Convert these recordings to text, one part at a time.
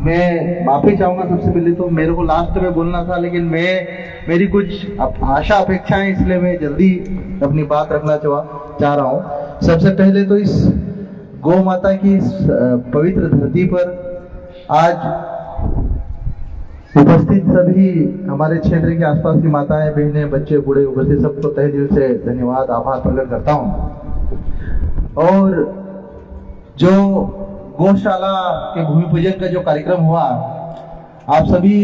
मैं माफी चाहूंगा सबसे पहले तो, मेरे को लास्ट में बोलना था लेकिन मेरी कुछ आशा अपेक्षाएं, इसलिए मैं जल्दी अपनी बात रखना चाह रहा हूँ। सबसे पहले तो इस गौ माता की इस पवित्र धरती पर आज उपस्थित सभी हमारे क्षेत्र के आसपास की माताएं, बहनें, बच्चे, बूढ़े उपस्थित सबको तहे दिल से धन्यवाद, आभार प्रकट करता हूँ। और जो गौशाला के भूमि पूजन का जो कार्यक्रम हुआ, आप सभी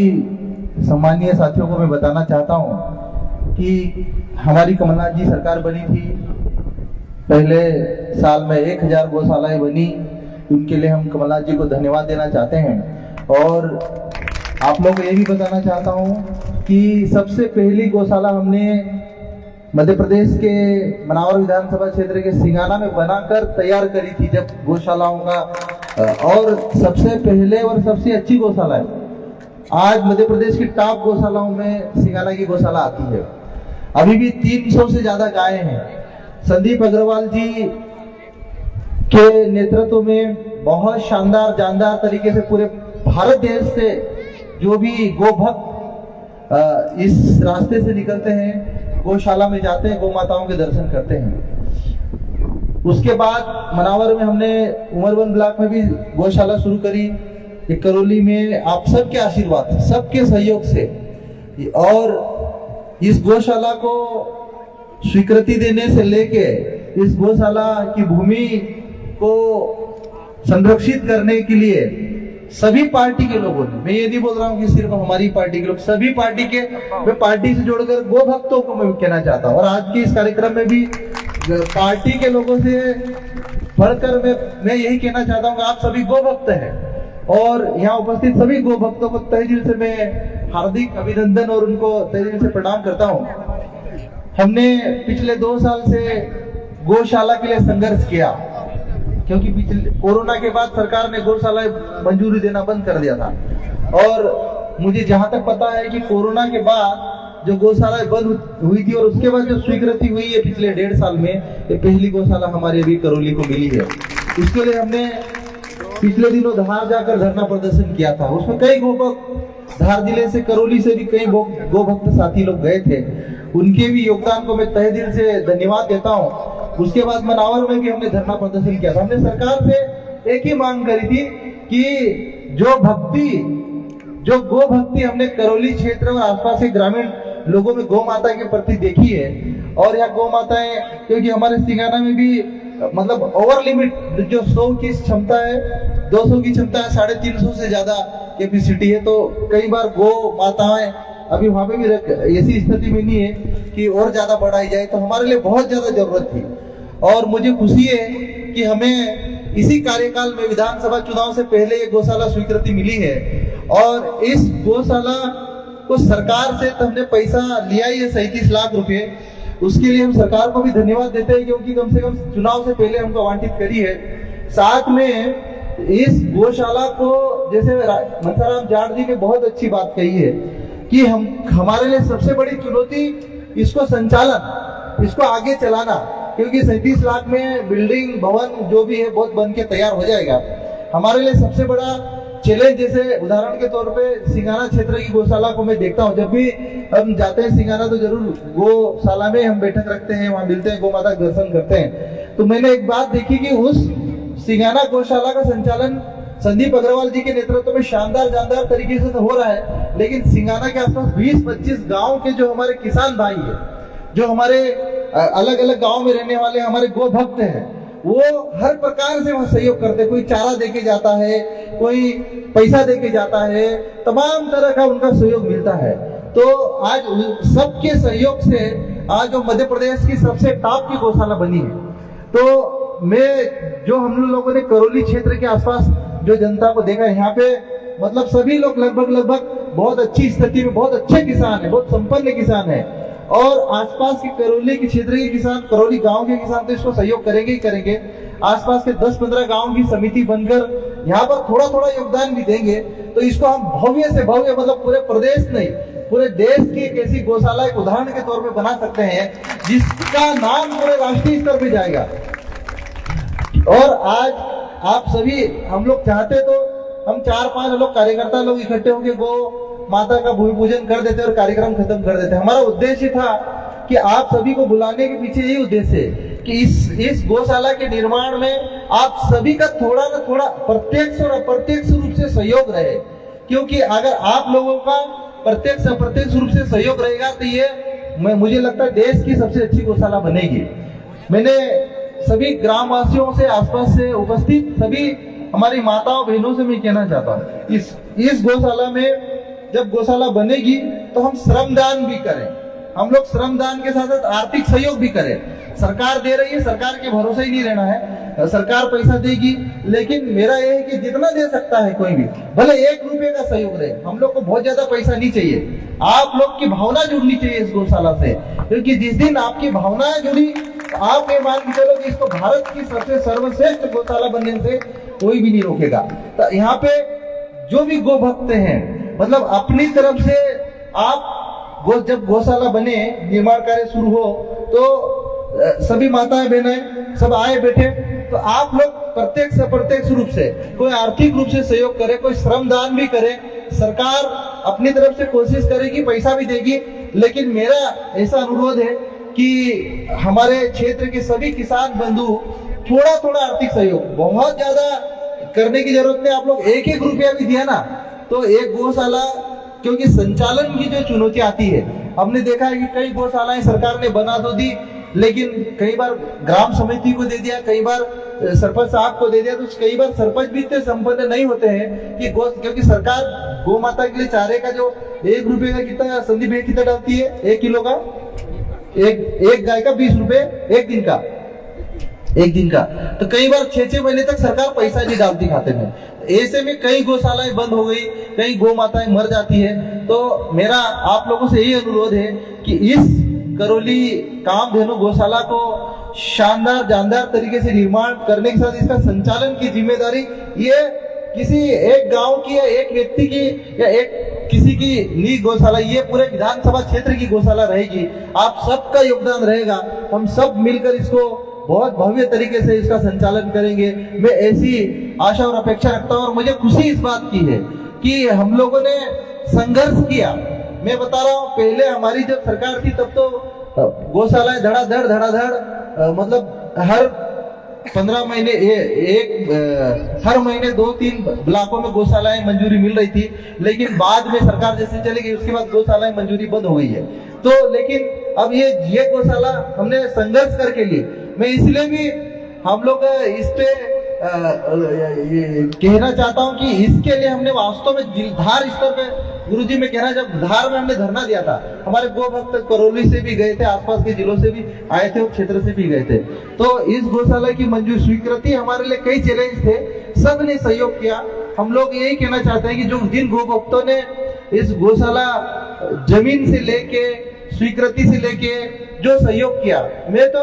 सम्मानीय साथियों को मैं बताना चाहता हूं कि हमारी कमलनाथ जी सरकार बनी थी, पहले साल में 1000 गौशालाएं बनी, उनके लिए हम कमलनाथ जी को धन्यवाद देना चाहते हैं। और आप लोगों को ये भी बताना चाहता हूं कि सबसे पहली गौशाला हमने मध्य प्रदेश के मनावर विधानसभा क्षेत्र के सिंगाना में बनाकर तैयार करी थी, जब गौशालाओं का और सबसे पहले और सबसे अच्छी गौशाला है। आज मध्य प्रदेश की टॉप गौशालाओं में सिंगाना की गौशाला आती है। अभी भी 300 से ज्यादा गायें हैं। संदीप अग्रवाल जी के नेतृत्व में बहुत शानदार जानदार तरीके से पूरे भारत देश से जो भी गोभक्त इस रास्ते से निकलते हैं, गौशाला में जाते हैं, गौ माताओं के दर्शन करते हैं। उसके बाद मनावर में हमने उमरवन ब्लॉक में भी गौशाला शुरू करी, एक करौली में, आप सबके आशीर्वाद, सबके सहयोग से। और इस गौशाला को स्वीकृति देने से लेके इस गौशाला की भूमि को संरक्षित करने के लिए सभी पार्टी के लोगों ने, मैं ये नहीं बोल रहा हूँ कि सिर्फ हमारी पार्टी के लोग, सभी पार्टी के, मैं पार्टी से जोड़कर गो भक्तों को मैं कहना चाहता हूँ। और आज के इस कार्यक्रम में भी पार्टी के लोगों से बढ़कर मैं यही कहना चाहता हूँ कि आप सभी गो भक्त हैं। और यहाँ उपस्थित सभी गो भक्तों को तहे दिल से मैं हार्दिक अभिनंदन और उनको तहे दिल से प्रणाम करता हूँ। हमने पिछले 2 साल से गौशाला के लिए संघर्ष किया, क्योंकि पिछले कोरोना के बाद सरकार ने गौशाला मंजूरी देना बंद कर दिया था। और मुझे जहां तक पता है कि कोरोना के बाद जो गौशाला बंद हुई थी और उसके बाद जो स्वीकृति हुई है पिछले 1.5 साल में, ये पहली गौशाला हमारी अभी करौली को मिली है। इसके लिए हमने पिछले दिनों धार जाकर धरना प्रदर्शन किया था। उसमें कई गोभक्त धार जिले से, करौली से भी कई गोभक्त साथी लोग गए थे, उनके भी योगदान को मैं तहे दिल से धन्यवाद देता हूँ। उसके बाद मनावर में भी हमने धरना प्रदर्शन किया था। हमने सरकार से एक ही मांग करी थी कि जो गो भक्ति हमने करौली क्षेत्र और आसपास के ग्रामीण लोगों में गौ माता के प्रति देखी है, और यहाँ गौ माताएं, क्योंकि हमारे सिंगाना में भी मतलब ओवर लिमिट जो 100 की क्षमता है, 200 की क्षमता है, 350 से ज्यादा कैपेसिटी है, तो कई बार गौ माताएं अभी वहां पे भी ऐसी स्थिति में नहीं है कि और ज्यादा बढ़ाई जाए, तो हमारे लिए बहुत ज्यादा जरूरत थी। और मुझे खुशी है कि हमें इसी कार्यकाल में विधानसभा चुनाव से पहले ये गौशाला स्वीकृति मिली है। और इस गौशाला को सरकार से तो हमने पैसा लिया ही है 37 लाख रुपए, उसके लिए हम सरकार को भी धन्यवाद देते हैं, क्योंकि कम से कम चुनाव से पहले हमको आवंटित करी है। साथ में इस गौशाला को, जैसे मनसाराम जाट जी ने बहुत अच्छी बात कही है कि हमारे लिए सबसे बड़ी चुनौती इसको संचालन, इसको आगे चलाना, क्योंकि 37 लाख में बिल्डिंग, भवन जो भी है बहुत बन के तैयार हो जाएगा। हमारे लिए सबसे बड़ा चैलेंज, जैसे उदाहरण के तौर पे सिंगाना क्षेत्र की गौशाला को मैं देखता हूँ, जब भी हम जाते हैं सिंगाना तो जरूर गौशाला में हम बैठक रखते हैं, वहां मिलते हैं, गौ माता का दर्शन करते हैं। तो मैंने एक बात देखी कि उस सिंगाना गौशाला का संचालन संदीप अग्रवाल जी के नेतृत्व में शानदार जानदार तरीके से तो हो रहा है, लेकिन सिंगाना के आसपास 20-25 गाँव के जो हमारे किसान भाई है, जो हमारे अलग अलग गाँव में रहने वाले हमारे गो भक्त हैं, वो हर प्रकार से वहां सहयोग करते हैं। कोई चारा देके जाता है, कोई पैसा देके जाता है, तमाम तरह का उनका सहयोग मिलता है। तो आज सबके सहयोग से आज जो मध्य प्रदेश की सबसे टॉप की गौशाला बनी है। तो मैं जो हम लोगों ने करौली क्षेत्र के आसपास जो जनता को देखा, यहाँ पे मतलब सभी लोग लगभग बहुत अच्छी स्थिति में, बहुत अच्छे किसान है, बहुत संपन्न किसान है। और आसपास के करौली के क्षेत्र के किसान, करौली गांव के किसान तो इसको सहयोग करेंगे ही करेंगे। आसपास के 10-15 गांव की समिति बनकर यहाँ पर थोड़ा थोड़ा योगदान भी देंगे, तो इसको हम भव्य से भव्य, मतलब पूरे प्रदेश नहीं पूरे देश की एक ऐसी गौशाला एक उदाहरण के तौर पे बना सकते हैं, जिसका नाम पूरे राष्ट्रीय स्तर पे जाएगा। और आज आप सभी, हम लोग चाहते तो हम 4-5 लोग कार्यकर्ता लोग इकट्ठे होकर गो माता का भूमि पूजन कर देते और कार्यक्रम खत्म कर देते। हमारा उद्देश्य था कि आप सभी को बुलाने के पीछे यही उद्देश्य है कि इस गौशाला के निर्माण में आप सभी का थोड़ा ना थोड़ा प्रत्यक्ष और अप्रत्यक्ष रूप से सहयोग रहे, क्योंकि अगर आप लोगों का प्रत्यक्ष अप्रत्यक्ष रूप से सहयोग रहेगा तो ये मुझे लगता है देश की सबसे अच्छी गौशाला बनेगी। मैंने सभी ग्रामवासियों से, आसपास से उपस्थित सभी हमारी माताओं बहनों से मैं कहना चाहता हूँ, इस गौशाला में जब गौशाला बनेगी तो हम श्रमदान भी करें। हम लोग श्रमदान के साथ साथ आर्थिक सहयोग भी करें। सरकार दे रही है, सरकार के भरोसे ही नहीं रहना है, सरकार पैसा देगी, लेकिन मेरा यह है कि जितना दे सकता है कोई भी, भले 1 रुपए का सहयोग रहे, हम लोग को बहुत ज्यादा पैसा नहीं चाहिए। आप लोग की भावना जुड़नी चाहिए इस गौशाला से, क्योंकि जिस दिन आपकी भावनाएं जुड़ी आप ये मान के चलो कि इसको भारत की सबसे सर्वश्रेष्ठ गौशाला बनने से कोई भी नहीं रोकेगा। तो यहाँ पे जो भी गो भक्त हैं, मतलब अपनी तरफ से आप जब गौशाला बने, निर्माण कार्य शुरू हो तो सभी माताएं बहनें सब आए बैठे, तो आप लोग प्रत्यक्ष अप्रत्यक्ष रूप से कोई आर्थिक रूप से सहयोग करे, कोई श्रमदान भी करे। सरकार अपनी तरफ से कोशिश करेगी, पैसा भी देगी, लेकिन मेरा ऐसा अनुरोध है कि हमारे क्षेत्र के सभी किसान बंधु थोड़ा थोड़ा आर्थिक सहयोग, बहुत ज्यादा करने की जरूरत नहीं। आप लोग 1-1 रुपया भी दिया ना तो एक गौशाला, क्योंकि संचालन की जो चुनौती आती है, हमने देखा है कि कई गौशालाएं सरकार ने बना तो दी, लेकिन कई बार ग्राम समिति को दे दिया, कई बार सरपंच साहब को दे दिया, तो कई बार सरपंच भी इतने संपन्न नहीं होते हैं कि क्योंकि सरकार गौ माता के लिए चारे का जो 1 रुपए का कितना संदीप है, कितना डालती है 1 किलो का, एक गाय का 20 रुपए एक दिन का, तो कई बार 6-6 महीने तक सरकार पैसा नहीं डालती खाते में। ऐसे में कई गौशालाएं बंद हो गई, कई गौ माताएं मर जाती है। तो मेरा आप लोगों से यही अनुरोध है कि इस करौली कामधेनु गौशाला को शानदार जानदार तरीके से निर्माण करने के साथ इसका संचालन की जिम्मेदारी ये किसी एक गांव की या एक व्यक्ति की या एक किसी की नहीं गौशाला, ये पूरे विधानसभा क्षेत्र की गौशाला रहेगी। आप सबका योगदान रहेगा, हम सब मिलकर इसको बहुत भव्य तरीके से इसका संचालन करेंगे। मैं ऐसी आशा और अपेक्षा रखता हूँ और मुझे खुशी इस बात की है कि हम लोगों ने संघर्ष किया। मैं बता रहा हूँ, पहले हमारी जब सरकार थी तब तो गौशालाएं धड़ाधड़ मतलब हर 15 महीने हर महीने 2-3 ब्लॉकों में गौशालाएं मंजूरी मिल रही थी, लेकिन बाद में सरकार जैसे चली गई उसके बाद गौशालाएं मंजूरी बंद हो गई है। तो लेकिन अब ये गौशाला हमने संघर्ष करके ली। मैं इसलिए भी हम लोग इस पे कहना चाहता हूं कि इसके लिए हमने वास्तव में धार स्तर पे, गुरुजी मैं कहना, जब धार में हमने धरना दिया था, हमारे गो भक्त करौली से भी गए थे, आसपास के जिलों से भी आए थे और क्षेत्र से भी गए थे। तो इस गौशाला की मंजूर स्वीकृति हमारे लिए कई चैलेंज थे, सबने सहयोग किया। हम लोग यही कहना चाहते हैं कि जो जिन गो भक्तों ने इस गौशाला जमीन से लेके स्वीकृति से लेके जो सहयोग किया, मैं तो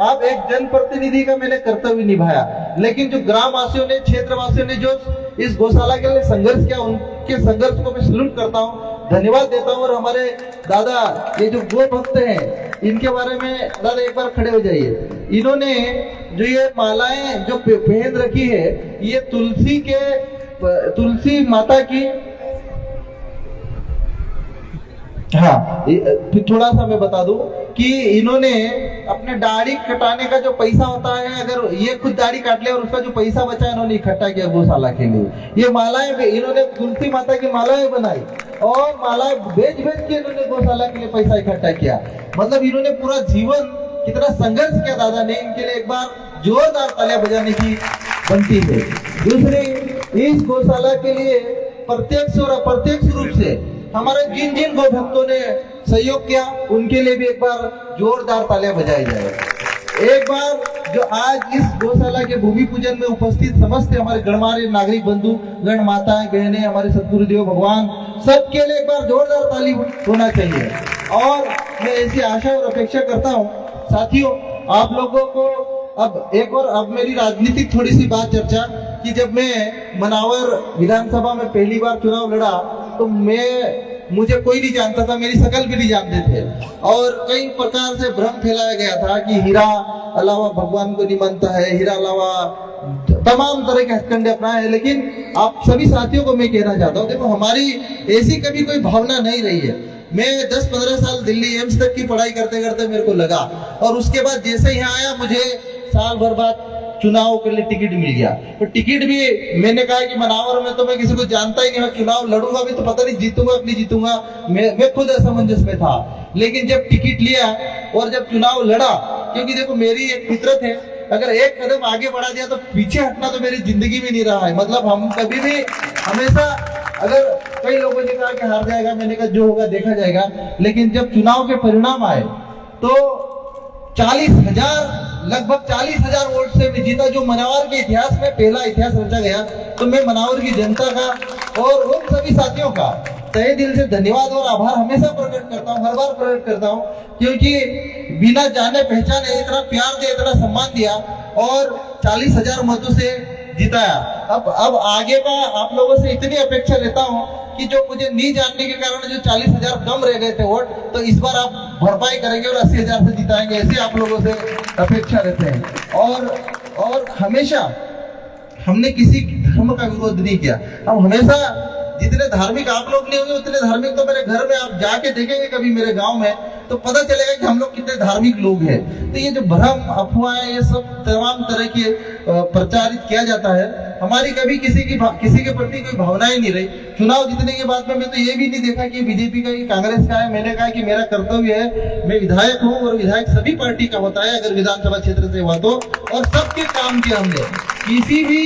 आप एक जनप्रतिनिधि का मैंने कर्तव्य निभाया, लेकिन जो ग्रामवासियों ने, क्षेत्रवासियों ने जो इस गौशाला के लिए संघर्ष किया, उनके संघर्ष को मैं सैल्यूट करता हूँ, धन्यवाद देता हूँ। और हमारे दादा, ये जो गो भक्त हैं, इनके बारे में दादा एक बार खड़े हो जाइए। इन्होंने जो ये मालाएं जो पहन रखी है, ये तुलसी माता की, हाँ फिर थोड़ा सा मैं बता दूं कि इन्होंने अपने दाढ़ी कटाने का जो पैसा होता है, अगर ये खुद दाढ़ी काट ले और उसका जो पैसा बचा इन्होंने इकट्ठा किया गौशाला के लिए। ये मालाएं भी इन्होंने तुलसी माता की मालाएं बनाई और मालाएं बेच के इन्होंने गौशाला के लिए पैसा इकट्ठा किया। मतलब इन्होंने पूरा जीवन कितना संघर्ष किया दादा ने, इनके लिए एक बार जोरदार तालियां बजाने की बनती है। दूसरी, इस गौशाला के लिए प्रत्यक्ष और अप्रत्यक्ष रूप से हमारे जिन जिन गौ भक्तों ने सहयोग किया, उनके लिए भी एक बार जोरदार तालियां बजाई जाए। एक बार जो आज इस गौशाला के भूमि पूजन में उपस्थित समस्त हमारे गणमान्य नागरिक बंधु, गण माताएं, बहनें, हमारे सतगुरुदेव भगवान, सबके लिए एक बार जोरदार ताली होना चाहिए। और मैं ऐसी आशा और अपेक्षा करता हूँ साथियों, आप लोगों को अब मेरी राजनीतिक थोड़ी सी बात चर्चा कि जब मैं मनावर विधानसभा में पहली बार चुनाव लड़ा तो मुझे कोई नहीं जानता था, मेरी शकल भी नहीं जानते थे और कई प्रकार से भ्रम फैलाया गया था कि हीरा अलावा भगवान को नहीं मानता है, हीरा अलावा तमाम तरह के हथकंडे अपनाए हैं, लेकिन आप सभी साथियों को मैं कहना चाहता हूँ, देखो हमारी ऐसी कभी कोई भावना नहीं रही है। मैं 10-15 साल दिल्ली एम्स तक की पढ़ाई करते करते मेरे को लगा, और उसके बाद जैसे यहाँ आया मुझे साल भर बाद चुनाव के लिए टिकट मिल गया। तो टिकट भी मैंने कहा कि मनावर में तो मैं किसी को जानता ही नहीं, मैं चुनाव लड़ूंगा भी तो पता नहीं जीतूंगा कि नहीं जीतूंगा, मैं खुद असमंजस में था। लेकिन जब टिकट लिया और जब चुनाव लड़ा, क्योंकि देखो मेरी एक फितरत है, अगर एक कदम आगे बढ़ा दिया तो पीछे हटना तो मेरी जिंदगी में नहीं रहा है। मतलब हम कभी भी हमेशा, अगर कई लोगों ने कहा कि हार जाएगा, मैंने कहा जो होगा देखा जाएगा, लेकिन जब चुनाव के परिणाम आए तो 40,000 लगभग 40,000 वोट से मैं जीता, जो मनावर के इतिहास में पहला इतिहास रचा गया। तो मैं मनावर की जनता का और उन सभी साथियों का तहे दिल से धन्यवाद और आभार हमेशा प्रकट करता हूँ, हर बार प्रकट करता हूँ, क्योंकि बिना जाने पहचाने इतना प्यार दिया, इतना सम्मान दिया और 40,000 मतों से जिताया। अब आगे का आप लोगों से इतनी अपेक्षा लेता हूँ कि जो मुझे नहीं जानने के कारण जो 40,000 कम रह गए थे वोट, तो इस बार आप भरपाई करेंगे और 80,000 से जिताएंगे, ऐसे आप लोगों से अपेक्षा रहते हैं। और हमेशा हमने किसी धर्म का विरोध नहीं किया। हम हमेशा, जितने धार्मिक आप लोग नहीं होंगे उतने धार्मिक तो मेरे घर में आप जाके देखेंगे कभी मेरे गांव में, तो पता चलेगा कि हम लोग कितने धार्मिक लोग हैं। तो ये जो भ्रम अफवाह ये सब तमाम तरह के प्रचारित किया जाता है, हमारी कभी किसी के प्रति कोई भावनाएं नहीं रही। चुनाव जीतने के बाद में मैं तो ये भी नहीं देखा कि बीजेपी का ही कांग्रेस का है। मैंने कहा कि मेरा कर्तव्य है, मैं विधायक हूँ और विधायक सभी पार्टी का होता है अगर विधानसभा क्षेत्र से हुआ तो, और सबके काम किया हमने। किसी भी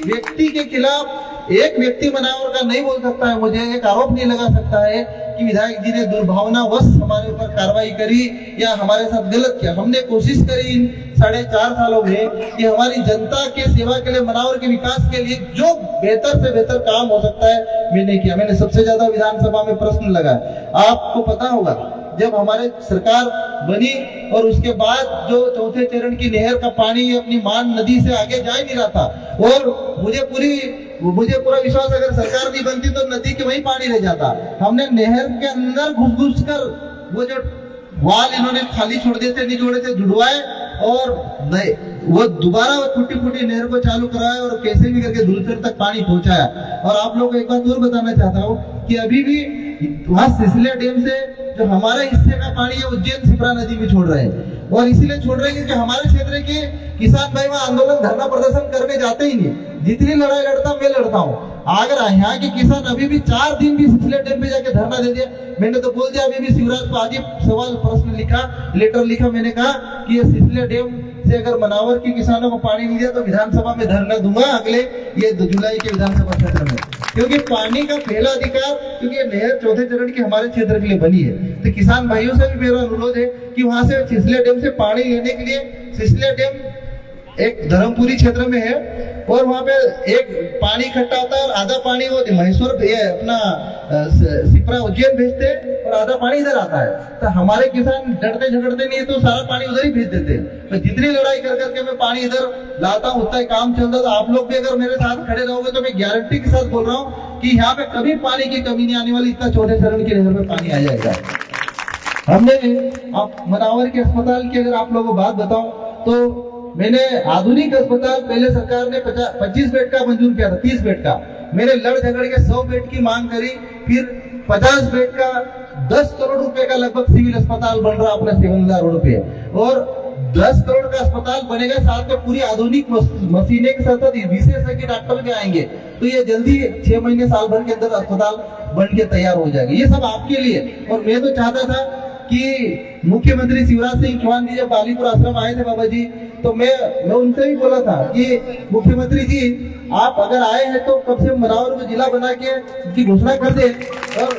व्यक्ति के खिलाफ एक व्यक्ति मनावर का नहीं बोल सकता है, मुझे एक आरोप नहीं लगा सकता है कि विधायक जी ने दुर्भावनावश हमारे ऊपर कार्रवाई करी या हमारे साथ गलत किया। हमने कोशिश करी इन 4.5 सालों में कि हमारी जनता के सेवा के लिए, मनावर के विकास के लिए जो बेहतर से बेहतर काम हो सकता है मैंने किया। मैंने सबसे ज्यादा विधानसभा में प्रश्न लगाया। आपको पता होगा जब हमारे सरकार बनी और उसके बाद जो चौथे चरण की नहर का पानी अपनी मान नदी से आगे जा ही नहीं रहा था, और मुझे पूरा विश्वास अगर सरकार नहीं बनती तो नदी के वही पानी रह जाता। हमने नहर के अंदर घुस कर वो जो वाल इन्होंने खाली छोड़ दिए थे, नहीं जोड़े थे, जुड़वाए और वो दोबारा फूटी नहर को चालू कराया और कैसे भी करके धुलकर तक पानी पहुंचाया। और आप लोगों को एक बात और बताना चाहता हूँ कि अभी भी वहां सिसलिया डैम से जो हमारे हिस्से का पानी है उज्जैन शिप्रा नदी में छोड़ रहे हैं, और इसीलिए छोड़ रहे हैं क्योंकि हमारे क्षेत्र के किसान भाई वहां आंदोलन धरना प्रदर्शन करने जाते ही नहीं। जितनी लड़ाई लड़ता मैं लड़ता हूँ। अगर यहाँ के किसान अभी भी 4 दिन भी सिसलिया डैम पे जाके धरना दे दिया, मैंने तो बोल दिया, अभी भी शिवराज को आज ही सवाल प्रश्न लिखा, लेटर लिखा, मैंने कहा कि ये सिसलिया डैम से अगर मनावर के किसानों को पानी नहीं दिया तो विधानसभा में धरना दूंगा अगले ये 2 जुलाई के विधानसभा क्षेत्र में, क्योंकि पानी का पहला अधिकार, क्योंकि ये नहर चौथे चरण की हमारे क्षेत्र के लिए बनी है। तो किसान भाइयों से भी मेरा अनुरोध है कि वहां से सिसलिया डैम से पानी लेने के लिए, सिसलिया डैम एक धर्मपुरी क्षेत्र में है और वहां पे एक पानी इकट्ठा होता है और आधा पानी वो महेश्वर ये अपना शिप्रा उज्जैन भेजते हैं और आधा पानी इधर आता है। तो हमारे किसान डरते झगड़ते नहीं तो सारा पानी उधर ही भेज देते हैं। तो जितनी लड़ाई कर करके मैं पानी इधर लाता हूँ उतना ही काम चलता। तो आप लोग भी अगर मेरे साथ खड़े रहोगे तो मैं गारंटी के साथ बोल रहा हूँ कि यहाँ पे कभी पानी की कमी नहीं आने वाली। इतना चौथे चरण की नहर में पानी आ जाएगा। हमने आप मनावर के अस्पताल की अगर आप लोगों को बात बताऊं तो मैंने आधुनिक अस्पताल पहले सरकार ने 25 बेड का मंजूर किया था, 30 बेड का। मैंने लड़ झगड़ के 100 बेड की मांग करी, फिर 50 बेड का 10 करोड़ रुपए का लगभग सिविल अस्पताल बन रहा अपना 7,000 रोड पे, और 10 करोड़ का अस्पताल बनेगा, साथ में पूरी आधुनिक मशीनें के साथ विशेषज्ञ डॉक्टर भी आएंगे। तो ये जल्दी 6 महीने साल भर के अंदर अस्पताल बन के तैयार हो जाएगा। ये सब आपके लिए। और मैं तो चाहता था कि मुख्यमंत्री शिवराज सिंह चौहान जी जब बालीपुर आश्रम आए थे बाबा जी, तो मैं उनसे भी बोला था कि मुख्यमंत्री जी आप अगर आए हैं तो कब से मनावर को जिला बना के की घोषणा कर दे, और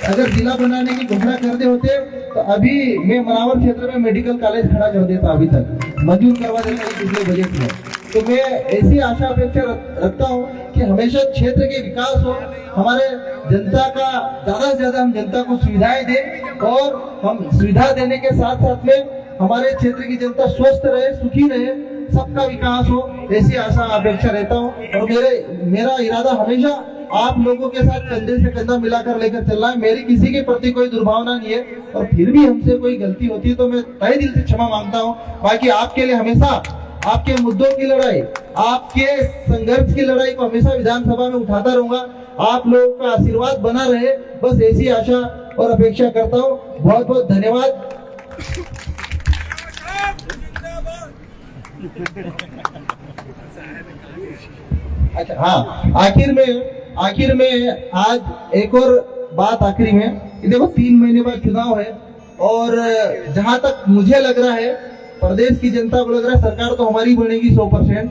अगर जिला बनाने की घोषणा कर दे होते तो अभी मैं मनावर क्षेत्र में मेडिकल कॉलेज खड़ा कर देता, अभी तक मंजूर करवा देता पिछले बजट में। तो मैं ऐसी आशा अपेक्षा रखता हूँ कि हमेशा क्षेत्र के विकास हो, हमारे जनता का ज्यादा से ज्यादा हम जनता को सुविधाएं दें, और हम सुविधा देने के साथ साथ में हमारे क्षेत्र की जनता स्वस्थ रहे, सुखी रहे, सबका विकास हो, ऐसी आशा अपेक्षा रहता हूँ। और मेरा इरादा हमेशा आप लोगों के साथ कंधे से कंधा मिलाकर लेकर चलना है। मेरी किसी के प्रति कोई दुर्भावना नहीं है, और फिर भी हमसे कोई गलती होती है तो मैं तहे दिल से क्षमा मांगता हूँ। बाकी आपके लिए हमेशा आपके मुद्दों की लड़ाई, आपके संघर्ष की लड़ाई को हमेशा विधानसभा में उठाता रहूंगा। आप लोगों का आशीर्वाद बना रहे, बस ऐसी आशा और अपेक्षा करता हूँ। बहुत बहुत धन्यवाद। अच्छा, हाँ, आखिर में आज एक और बात आखिरी में, देखो 3 महीने बाद चुनाव है और जहां तक मुझे लग रहा है, प्रदेश की जनता को लग रहा है सरकार तो हमारी बनेगी 100%,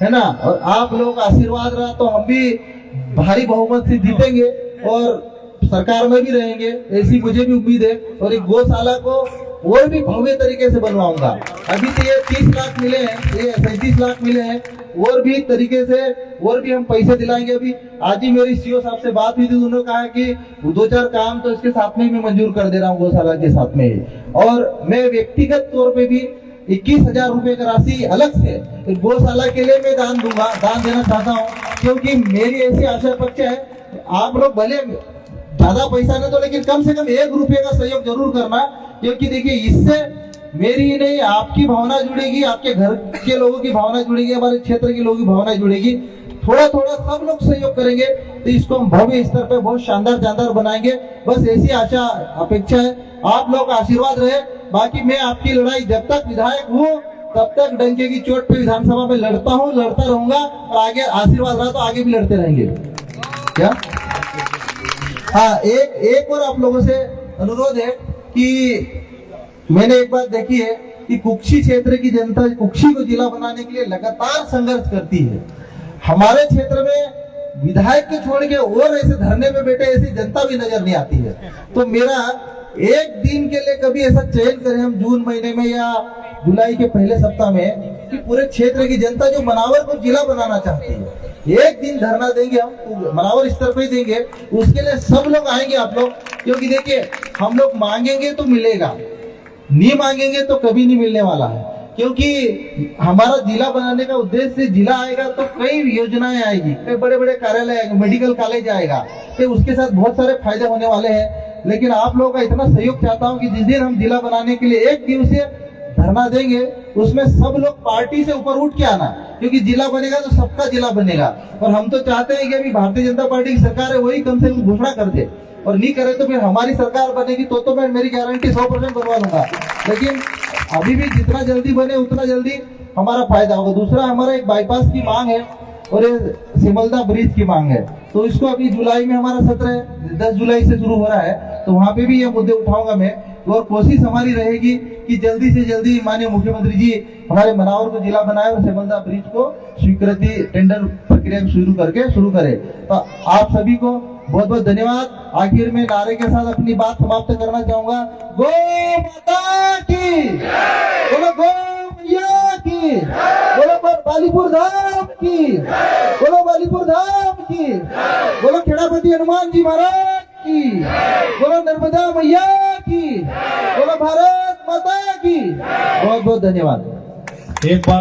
है ना, और आप लोगों का आशीर्वाद रहा तो हम भी भारी बहुमत से जीतेंगे और सरकार में भी रहेंगे, ऐसी मुझे भी उम्मीद है। और एक गौशाला को और भी भव्य तरीके से बनवाऊंगा। अभी तो ये 30 लाख मिले हैं, ये 37 लाख मिले हैं, और भी तरीके से और भी हम पैसे दिलाएंगे। अभी आज ही मेरी सीओ साहब से बात हुई थी, उन्होंने कहा कि 2-4 काम तो इसके साथ में ही मैं मंजूर कर दे रहा हूँ, गौशाला के साथ में ही। और मैं व्यक्तिगत तौर पे भी 21,000 रुपए का राशि अलग से गौशाला के लिए मैं दान देना चाहता हूँ, क्योंकि मेरी ऐसी आशा अपेक्षा है, आप लोग भले ज्यादा पैसा न तो, लेकिन कम से कम 1 रुपये का सहयोग जरूर करना, क्योंकि देखिए इससे मेरी ही नहीं आपकी भावना जुड़ेगी, आपके घर के लोगों की भावना जुड़ेगी, हमारे क्षेत्र के लोगों की भावना जुड़ेगी। थोड़ा थोड़ा सब लोग सहयोग करेंगे तो इसको हम भव्य स्तर पे बहुत शानदार बनाएंगे। बस ऐसी आशा अपेक्षा है, आप लोग का आशीर्वाद रहे। बाकी मैं आपकी लड़ाई जब तक विधायक हूँ तब तक डंके की चोट पे विधानसभा में लड़ता रहूंगा, और आगे आशीर्वाद रहा तो आगे भी लड़ते रहेंगे। क्या? हाँ, एक और आप लोगों से अनुरोध है कि मैंने एक बात देखी है कि कुक्षी क्षेत्र की जनता कुक्षी को जिला बनाने के लिए लगातार संघर्ष करती है। हमारे क्षेत्र में विधायक के छोड़ के और ऐसे धरने पे बैठे ऐसी जनता भी नजर नहीं आती है। तो मेरा एक दिन के लिए कभी ऐसा चयन करें हम जून महीने में या जुलाई के पहले सप्ताह में, कि पूरे क्षेत्र की जनता जो मनावर को जिला बनाना चाहती है, एक दिन धरना देंगे हम, मनावर स्तर पे देंगे, उसके लिए सब लोग आएंगे आप लोग। क्योंकि देखिए हम लोग मांगेंगे तो मिलेगा, नहीं मांगेंगे तो कभी नहीं मिलने वाला है। क्योंकि हमारा जिला बनाने का उद्देश्य, जिला आएगा तो कई योजनाएं आएगी, कई बड़े बड़े कार्यालय आएंगे, मेडिकल कॉलेज आएगा, तो उसके साथ बहुत सारे फायदे होने वाले हैं। लेकिन आप लोगों का इतना सहयोग चाहता हूँ कि जिस दिन हम जिला बनाने के लिए 1 दिवसीय धरना देंगे, उसमें सब लोग पार्टी से ऊपर उठ के आना, क्योंकि जिला बनेगा तो सबका जिला बनेगा। और हम तो चाहते हैं कि अभी भारतीय जनता पार्टी की सरकार है, वही कम से कम घोषणा कर दे, और नहीं करे तो फिर हमारी सरकार बनेगी तो मैं मेरी गारंटी 100% बनवा लूंगा। लेकिन अभी भी जितना जल्दी बने उतना जल्दी हमारा फायदा होगा। दूसरा, हमारा एक बाईपास की मांग है और सिमलदा ब्रिज की मांग है, तो इसको अभी जुलाई में हमारा सत्र है, 10 जुलाई से शुरू हो रहा है, तो वहां पे भी ये मुद्दे उठाऊंगा मैं। और कोशिश हमारी रहेगी कि जल्दी से जल्दी माननीय मुख्यमंत्री जी हमारे मनावर को जिला बनाए और सिमलदा ब्रिज को स्वीकृति टेंडर प्रक्रिया शुरू करे। तो आप सभी को बहुत बहुत धन्यवाद। आखिर में नारे के साथ अपनी बात समाप्त करना चाहूंगा। गो माता की, बोलो गो मैया की, बोलो बालीपुर धाम की, बोलो बालीपुर धाम की, बोलो खेड़ापति हनुमान जी महाराज की, बोलो नर्मदा मैया की, बोलो भारत माता की। बहुत बहुत धन्यवाद। एक बात